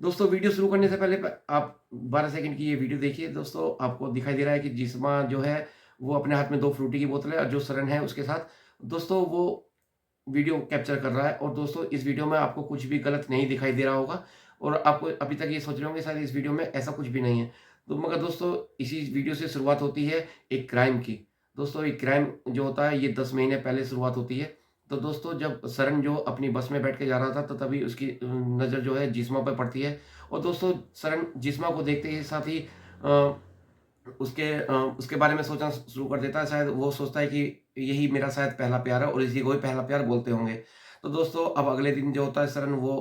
दोस्तों वीडियो शुरू करने से पहले आप 12 सेकंड की ये वीडियो देखिए। दोस्तों आपको दिखाई दे रहा है कि जिस्मा जो है वो अपने हाथ में 2 फ्रूटी की बोतल है और जो सरण है उसके साथ दोस्तों वो वीडियो कैप्चर कर रहा है। और दोस्तों इस वीडियो में आपको कुछ भी गलत नहीं दिखाई दे रहा होगा और आपको अभी तक ये सोच रहे होंगे शायद इस वीडियो में ऐसा कुछ भी नहीं है। तो मगर दोस्तों इसी वीडियो से शुरुआत होती है एक क्राइम की। दोस्तों एक क्राइम जो होता है ये 10 महीने पहले शुरुआत होती है। तो दोस्तों जब सरण जो अपनी बस में बैठ के जा रहा था तो तभी उसकी नज़र जो है जिस्मा पर पड़ती है। और दोस्तों सरण जिस्मा को देखते ही साथ ही अ, उसके बारे में सोचना शुरू कर देता है। शायद वो सोचता है कि यही मेरा शायद पहला प्यार है और इसी को ही पहला प्यार बोलते होंगे। तो दोस्तों अब अगले दिन जो होता है सरन वो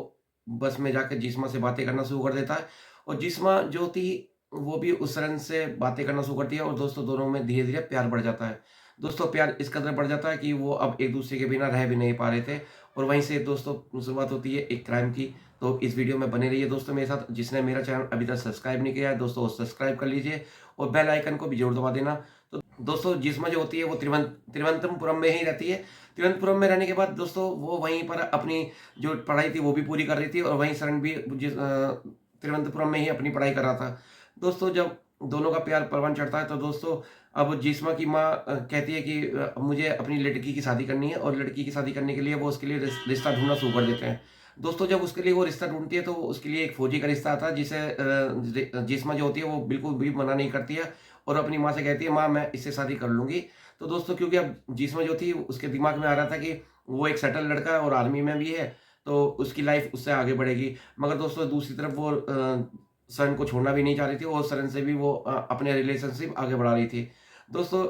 बस में जाके जिस्मा से बातें करना शुरू कर देता है और जिस्मा जो थी वो भी उस सरन से बातें करना शुरू करती है और दोस्तों दोनों में धीरे-धीरे प्यार बढ़ जाता है। दोस्तों प्यार इस कदर बढ़ जाता है कि वो अब एक-दूसरे के बिना रह भी नहीं पा रहे थे और वहीं से दोस्तों शुरुआत होती है एक क्राइम की। तो इस वीडियो में बने रहिए दोस्तों मेरे साथ। जिसने मेरा चैनल अभी तक सब्सक्राइब नहीं किया है दोस्तों वो सब्सक्राइब कर लीजिए और बेल आइकन को भी ज़रूर दबा देना। तो दोस्तों जिस्म जो होती है वो तिरुवनंतपुरम में ही रहती है। तिरुवनंतपुरम में रहने के बाद दोस्तों वो वहीं पर अपनी जो पढ़ाई थी वो भी पूरी कर रही थी और वहीं शरण भी तिरुवनंतपुरम में ही अपनी पढ़ाई कर रहा था। दोस्तों जब दोनों का प्यार परवान चढ़ता है तो दोस्तों अब जिस्मा की माँ कहती है कि मुझे अपनी लड़की की शादी करनी है और लड़की की शादी करने के लिए वो उसके लिए रिश्ता ढूँढना शुरू कर देते हैं। दोस्तों जब उसके लिए वो रिश्ता ढूँढती है तो उसके लिए एक फ़ौजी का रिश्ता आता है जिसे जिस्मा जो होती है वो बिल्कुल भी मना नहीं करती है और अपनी माँ से कहती है माँ मैं इससे शादी कर लूँगी। तो दोस्तों क्योंकि अब जिस्मा जो थी उसके दिमाग में आ रहा था कि वो एक सेटल लड़का है और आर्मी में भी है, तो उसकी लाइफ़ उससे आगे बढ़ेगी। मगर दोस्तों दूसरी तरफ वो सरण को छोड़ना भी नहीं चाह रही थी और सरण से भी वो अपने रिलेशनशिप आगे बढ़ा रही थी। दोस्तों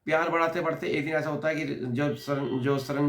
प्यार बढ़ाते-बढ़ाते एक दिन ऐसा होता है कि जब सरण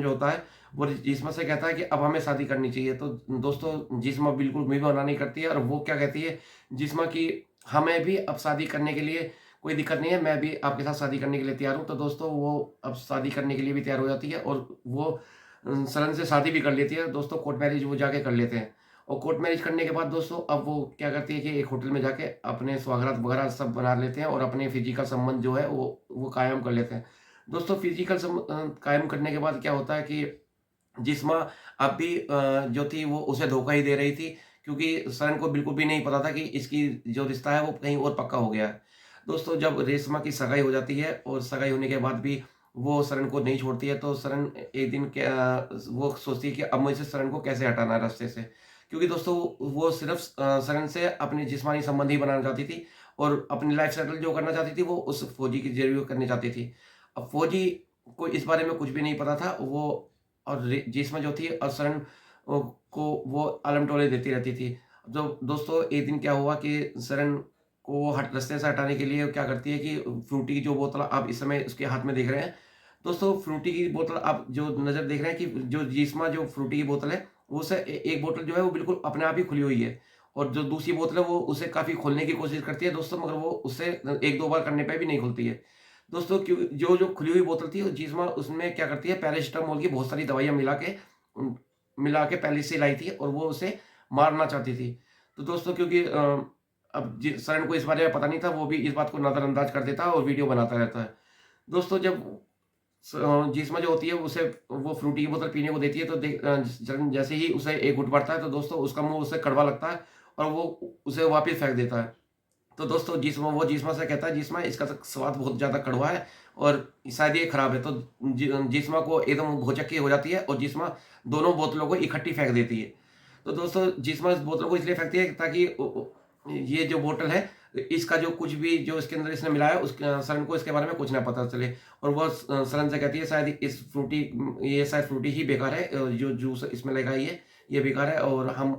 जो होता है वो जिस्म से कहता है कि अब हमें शादी करनी चाहिए। तो दोस्तों जिस्म बिल्कुल भी मना नहीं करती है और वो क्या कहती है जिस्म कि हमें भी अब शादी करने के लिए कोई दिक्कत नहीं है, मैं भी आपके साथ शादी करने के लिए तैयार हूँ। तो दोस्तों वो अब शादी करने के लिए भी तैयार हो जाती है और वो सरण से शादी भी कर लेती है। दोस्तों कोर्ट मैरिज वो जाके कर लेते हैं और कोर्ट मैरिज करने के बाद दोस्तों अब वो क्या करती है कि एक होटल में जाके अपने सुहागरात वगैरह सब बना लेते हैं और अपने फिजिकल संबंध जो है वो कायम कर लेते हैं। दोस्तों फिजिकल कायम करने के बाद क्या होता है कि जिस्मा अब भी जो थी वो उसे धोखा ही दे रही थी क्योंकि सरण को बिल्कुल भी नहीं पता था कि इसकी जो रिश्ता है वो कहीं और पक्का हो गया है। दोस्तों जब रेशमा की सगाई हो जाती है और सगाई होने के बाद भी वो सरण को नहीं छोड़ती है तो सरण एक दिन वो सोचती है कि अब मुझे सरण को कैसे हटाना है रास्ते से। क्योंकि दोस्तों वो सिर्फ़ सरण से अपने जिस्मानी संबंध ही बनाना चाहती थी और अपनी लाइफ़ सेटल जो करना चाहती थी वो उस फौजी के ज़रिए करनी चाहती थी। अब फौजी को इस बारे में कुछ भी नहीं पता था। वो और जिस्म जो थी और शरण को वो आलम-टोले देती रहती थी। तो दोस्तों एक दिन क्या हुआ कि शरण को रास्ते से हटाने के लिए क्या करती है कि फ्रूटी की जो बोतल आप इस समय उसके हाथ में देख रहे हैं। दोस्तों फ्रूटी की बोतल आप जो नज़र देख रहे हैं कि जो जिस्मा जो फ्रूटी की बोतल है, वो उसे एक बोतल जो है वो बिल्कुल अपने आप ही खुली हुई है और जो दूसरी बोतल है वो उसे काफ़ी खोलने की कोशिश करती है दोस्तों, मगर वो उससे 1-2 बार करने पे भी नहीं खुलती है। दोस्तों क्यों जो खुली हुई बोतल थी, जिसमें उसमें क्या करती है पैरासिटामोल की बहुत सारी दवाइयाँ मिला के पहले से लाई थी और वो उसे मारना चाहती थी। तो दोस्तों क्योंकि अब सरण को इस बारे में पता नहीं था, वो भी इस बात को नज़रअंदाज कर देता है और वीडियो बनाता रहता है। दोस्तों जब जिस्म जो होती है उसे वो फ्रूटी की बोतल पीने को देती है तो सरण जैसे ही उसे एक घूँट भरता है तो दोस्तों उसका मुँह उससे कड़वा लगता है और वो उसे वापस फेंक देता है। तो दोस्तों जिस्म से कहता है जिस्म इसका तो स्वाद बहुत ज़्यादा कड़वा है और शायद ये खराब है। तो जिस्म को एकदम भौचक्की हो जाती है और जिस्म दोनों बोतलों को इकट्ठी फेंक देती है। तो दोस्तों जिस्म इस बोतल को इसलिए फेंकती है ताकि ये जो बोतल है इसका जो कुछ भी जो इसके अंदर इसने मिलाया है सरण को इसके बारे में कुछ ना पता चले। और वो सरण से कहती है शायद ये शायद फ्रूटी ही बेकार है, जो जूस इसमें लगा है ये बेकार है और हम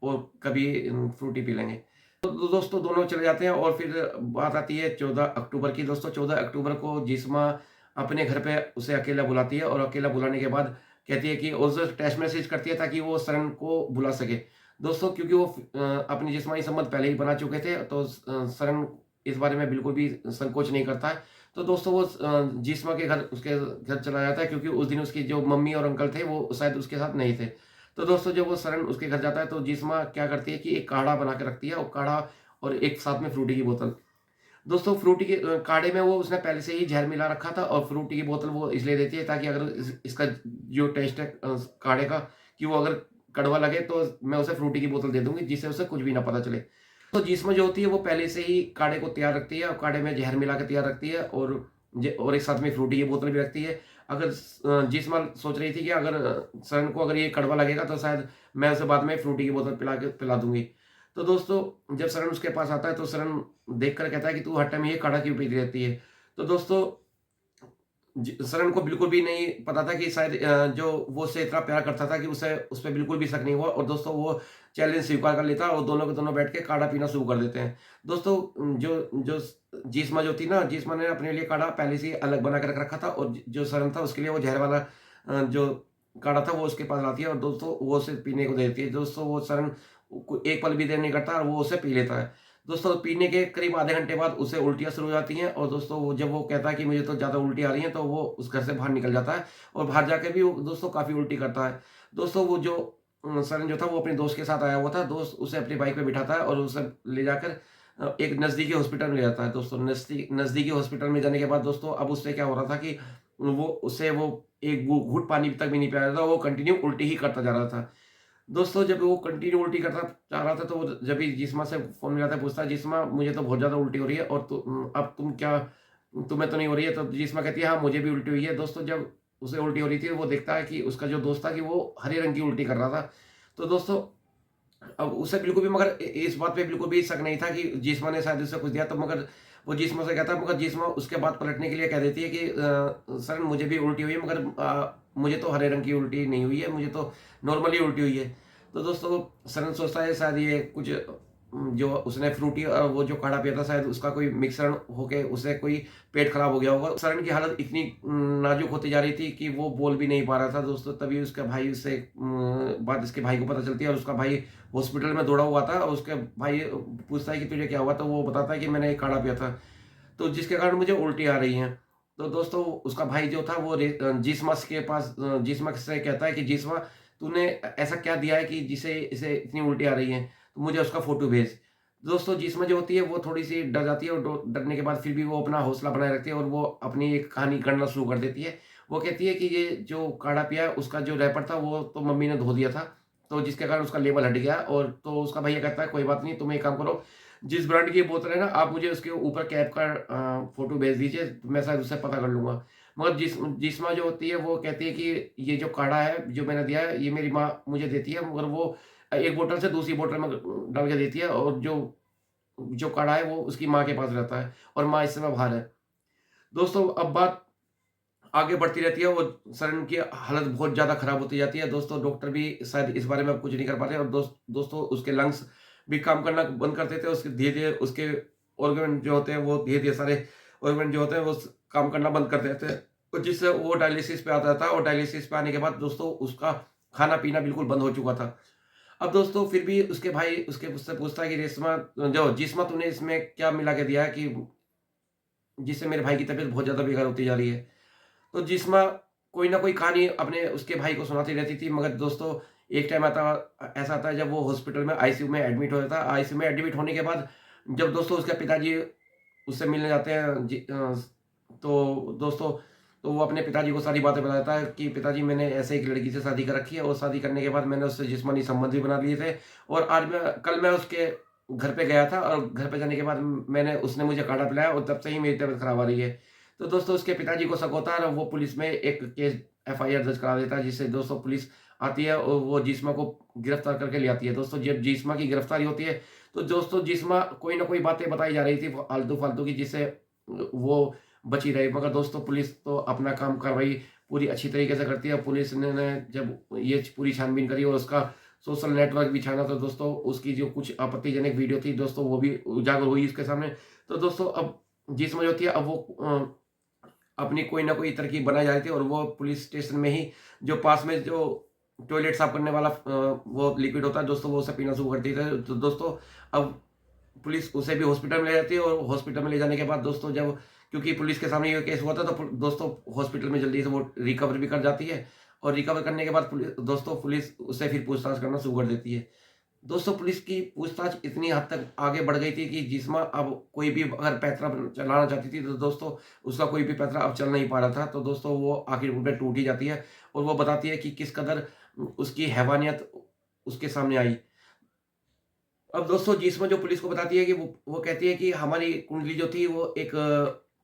और कभी फ्रूटी पी लेंगे। तो दोस्तों दोनों चले जाते हैं और फिर बात आती है 14 अक्टूबर की। दोस्तों 14 अक्टूबर को जिस्मा अपने घर पे उसे अकेला बुलाती है और अकेला बुलाने के बाद कहती है कि उसे टेक्स्ट मैसेज करती है ताकि वो सरण को बुला सके। दोस्तों क्योंकि वो अपने जिस्मानी संबंध पहले ही बना चुके थे तो सरण इस बारे में बिल्कुल भी संकोच नहीं करता है। तो दोस्तों वो जिस्मा के घर उसके घर चला जाता है क्योंकि उस दिन उसकी जो मम्मी और अंकल थे वो शायद उसके साथ नहीं थे। तो दोस्तों जब वो सरण उसके घर जाता है तो जिस्मा क्या करती है कि एक काढ़ा बना के रखती है और काढ़ा और एक साथ में फ्रूटी की बोतल। दोस्तों फ्रूटी के काढ़े में वो उसने पहले से ही ज़हर मिला रखा था और फ्रूटी की बोतल वो इसलिए देती है ताकि अगर इसका जो टेस्ट है काढ़े का कि वो अगर कड़वा लगे तो मैं उसे फ्रूटी की बोतल दे दूँगी जिससे उसे कुछ भी ना पता चले। तो जिस्म जो होती है वो पहले से ही काढ़े को तैयार रखती है और काढ़े में ज़हर मिला के तैयार रखती है और एक साथ में फ्रूटी की बोतल भी रखती है। अगर जिस्म सोच रही थी कि अगर सरण को अगर ये कड़वा लगेगा तो शायद मैं उसे बाद में फ्रूटी की बोतल पिला दूँगी। तो दोस्तों जब सरण उसके पास आता है तो सरण देख कर कहता है कि तू हर टाइम ये काढ़ा क्यों पीती रहती है? तो दोस्तों सरण को बिल्कुल भी नहीं पता था कि शायद जो वो उससे इतना प्यार करता था कि उसे उस पे बिल्कुल भी शक नहीं हुआ और दोस्तों वो चैलेंज स्वीकार कर लेता है और दोनों के दोनों बैठ के काढ़ा पीना शुरू कर देते हैं। दोस्तों जो जो जीस्मा जो थी ना, जीस्मा ने अपने लिए काढ़ा पहले से ही अलग बना के रख रखा था और जो सरण था उसके लिए वो ज़हर वाला जो काढ़ा था वो उसके पास लाती है और दोस्तों वो उसे पीने को दे देती है। दोस्तों वो सरण को एक पल भी देर नहीं करता और वो उसे पी लेता है। दोस्तों पीने के करीब आधे घंटे बाद उसे उल्टियाँ शुरू हो जाती हैं और दोस्तों वो जब वो कहता है कि मुझे तो ज़्यादा उल्टी आ रही है तो वो उस घर से बाहर निकल जाता है और बाहर जाके भी वो दोस्तों काफ़ी उल्टी करता है। दोस्तों वो जो सरण जो था वो अपने दोस्त के साथ आया हुआ था। दोस्त उसे अपनी बाइक पे बिठाता है और उसे ले जाकर एक नज़दीकी हॉस्पिटल में ले जाता है। दोस्तों नज़दीकी हॉस्पिटल में जाने के बाद दोस्तों अब उससे क्या हो रहा था कि वो एक घूँट पानी तक भी नहीं पिया रहा था, वो कंटिन्यू उल्टी ही करता जा रहा था। दोस्तों जब वो कंटिन्यू उल्टी करता जा रहा था तो वो जब भी जिस्मा से फ़ोन मिलाता है पूछता है, "जिस्मा मुझे तो बहुत ज़्यादा उल्टी हो रही है और अब तुम्हें तो नहीं हो रही है?" तो जिस्मा कहती है, "हाँ, मुझे भी उल्टी हुई है।" दोस्तों जब उसे उल्टी हो रही थी वो देखता है कि उसका जो दोस्त था कि वो हरे रंग की उल्टी कर रहा था। तो दोस्तों अब उसे बिल्कुल भी मगर इस बात पे बिल्कुल भी शक नहीं था कि जिस्मा ने शायद उसे कुछ दिया, तो मगर वो जिस्मा से कहता है, मगर जिस्मा उसके बाद पलटने के लिए कह देती है कि "सर मुझे भी उल्टी हुई है मगर मुझे तो हरे रंग की उल्टी नहीं हुई है, मुझे तो नॉर्मली उल्टी हुई है।" तो दोस्तों सरन सोचता है शायद ये कुछ जो उसने फ्रूटी और वो जो काढ़ा पिया था शायद उसका कोई मिश्रण होके उसे कोई पेट खराब हो गया होगा। सरन की हालत इतनी नाजुक होती जा रही थी कि वो बोल भी नहीं पा रहा था दोस्तों। तभी उसका भाई उससे बात इसके भाई को पता चलती है और उसका भाई हॉस्पिटल में दौड़ा हुआ था और उसके भाई पूछता है कि तुझे क्या हुआ? तो वो बताता है कि मैंने एक काढ़ा पिया था, तो जिसके कारण मुझे उल्टी आ रही है। तो दोस्तों उसका भाई जो था वो जिस्मस के पास जिस्मस से कहता है कि जिस्मा तूने ऐसा क्या दिया है कि जिसे इसे इतनी उल्टी आ रही है? तो मुझे उसका फ़ोटो भेज। दोस्तों जिस्मा जो होती है वो थोड़ी-सी डर जाती है और डरने के बाद फिर भी वो अपना हौसला बनाए रखती है और वो अपनी एक कहानी गढ़ना शुरू कर देती है। वो कहती है कि ये जो काढ़ा पिया है उसका जो रैपर था वो तो मम्मी ने धो दिया था, तो जिसके कारण उसका लेबल हट गया और तो उसका भैया कहता है कोई बात नहीं, तुम एक काम करो, जिस ब्रांड की ये बोतल है ना, आप मुझे उसके ऊपर कैप का फ़ोटो भेज दीजिए, तो मैं शायद उससे पता कर लूँगा। मगर जिस्मा जो होती है वो कहती है कि ये जो काढ़ा है, जो मैंने दिया है, ये मेरी माँ मुझे देती है, मगर वो एक बोतल से दूसरी बोतल में डाल के देती है और जो जो काढ़ा है वो उसकी माँ के पास रहता है और माँ इस समय बाहर है। दोस्तों अब बात आगे बढ़ती रहती है और सरण की हालत बहुत ज़्यादा खराब होती जाती है। दोस्तों डॉक्टर भी शायद इस बारे में अब कुछ नहीं कर पाते और दोस्तों उसके लंग्स भी काम करना बंद कर देते हैं। उसके धीरे-धीरे उसके ऑर्गन जो होते हैं वो धीरे-धीरे सारे ऑर्गन जो होते हैं वो काम करना बंद कर देते हैं। और जिससे वो डायलिसिस पे आता था और डायलिसिस पे आने के बाद दोस्तों उसका खाना-पीना बिल्कुल बंद हो चुका था। अब दोस्तों फिर भी उसके भाई उससे पूछता है कि जिस्मा तूने इसमें क्या मिला के दिया है कि जिससे मेरे भाई की तबीयत बहुत ज़्यादा बेकार होती जा रही है? तो जिस्मा कोई ना कोई कहानी अपने उसके भाई को सुनाती रहती थी, मगर दोस्तों एक टाइम ऐसा आता है जब वो हॉस्पिटल में आईसीयू में एडमिट हो जाता है। आईसीयू में एडमिट होने के बाद जब दोस्तों उसके पिताजी उससे मिलने जाते हैं तो दोस्तों तो वो अपने पिताजी को सारी बातें बताता है कि पिताजी मैंने ऐसे एक लड़की से शादी कर रखी है और शादी करने के बाद मैंने उससे जिस्मानी संबंध भी बना लिए थे और कल मैं उसके घर पे गया था और घर पे जाने के बाद मैंने उसने मुझे काढ़ा पिलाया और तब से ही मेरी तबीयत खराब आ रही है। तो दोस्तों उसके पिताजी को शक होता है और वो पुलिस में एक केस एफआईआर दर्ज करा देता है, जिससे दोस्तों पुलिस आती है और वो जिस्मा को गिरफ्तार करके ले आती है। दोस्तों जब जिस्मा की गिरफ्तारी होती है तो दोस्तों जिस्मा कोई ना कोई बातें बताई जा रही थी आलतू-फालतू की, जिससे वो बची रही। मगर दोस्तों पुलिस तो अपना काम कार्रवाई पूरी अच्छी तरीके से करती है। पुलिस ने जब ये पूरी छानबीन करी और उसका सोशल नेटवर्क भी छाना, तो दोस्तों उसकी जो कुछ आपत्तिजनक वीडियो थी दोस्तों वो भी उजागर हुई इसके सामने। तो दोस्तों अब जिस्म जो होती है अब वो अपनी कोई ना कोई तरकीब बनाई जा रही थी और वो पुलिस स्टेशन में ही जो पास में जो टॉयलेट साफ करने वाला वो लिक्विड होता है दोस्तों वो उसे पीना शुरू कर देता है। तो दोस्तों अब पुलिस उसे भी हॉस्पिटल में ले जाती है और हॉस्पिटल में ले जाने के बाद दोस्तों जब क्योंकि पुलिस के सामने ये केस हुआ था तो दोस्तों हॉस्पिटल में जल्दी से वो रिकवर भी कर जाती है और रिकवर करने के बाद पुलिस उससे फिर पूछताछ करना शुरू कर देती है। दोस्तों पुलिस की पूछताछ इतनी हद तक आगे बढ़ गई थी कि जिस्मा अब कोई भी अगर पैतरा चलाना चाहती थी तो दोस्तों उसका कोई भी पैतरा अब चल नहीं पा रहा था। तो दोस्तों वो आखिर में टूट ही जाती है और वो बताती है कि किस कदर उसकी हैवानियत उसके सामने आई। अब दोस्तों जिसमें जो पुलिस को बताती है कि वो कहती है कि हमारी कुंडली जो थी वो एक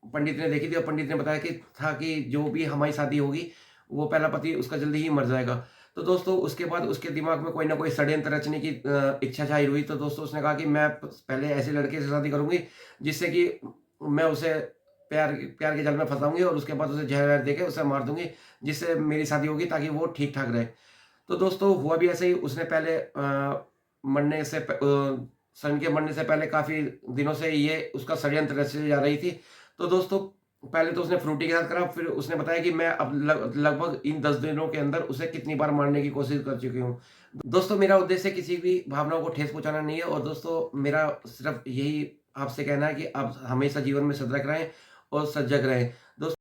पंडित ने देखी थी और पंडित ने बताया कि था कि जो भी हमारी शादी होगी, वो पहला पति उसका जल्दी ही मर जाएगा। तो दोस्तों उसके बाद उसके दिमाग में कोई न कोई षड्यंत्र रचने की इच्छा जाहिर हुई। तो दोस्तों उसने कहा कि मैं प पहले ऐसे लड़के से शादी करूँगी जिससे कि मैं उसे प्यार प्यार के जाल में फँसाऊँगी और उसके बाद उसे ज़हर-वहर देके उसे मार दूँगी, जिससे मेरी शादी होगी ताकि वो ठीक-ठाक रहे। तो दोस्तों हुआ भी ऐसे ही। उसने पहले मरने से सन के मरने से पहले काफ़ी दिनों से ये उसका षड्यंत्र रची जा रही थी। तो दोस्तों पहले तो उसने फ्रूटी के साथ करा, फिर उसने बताया कि मैं अब लगभग इन 10 दिनों के अंदर उसे कितनी बार मारने की कोशिश कर चुकी हूँ। दोस्तों मेरा उद्देश्य किसी भी भावनाओं को ठेस पहुँचाना नहीं है और दोस्तों मेरा सिर्फ़ यही आपसे कहना है कि आप हमेशा जीवन में सतर्क रहें और सजग रहें। दोस्तों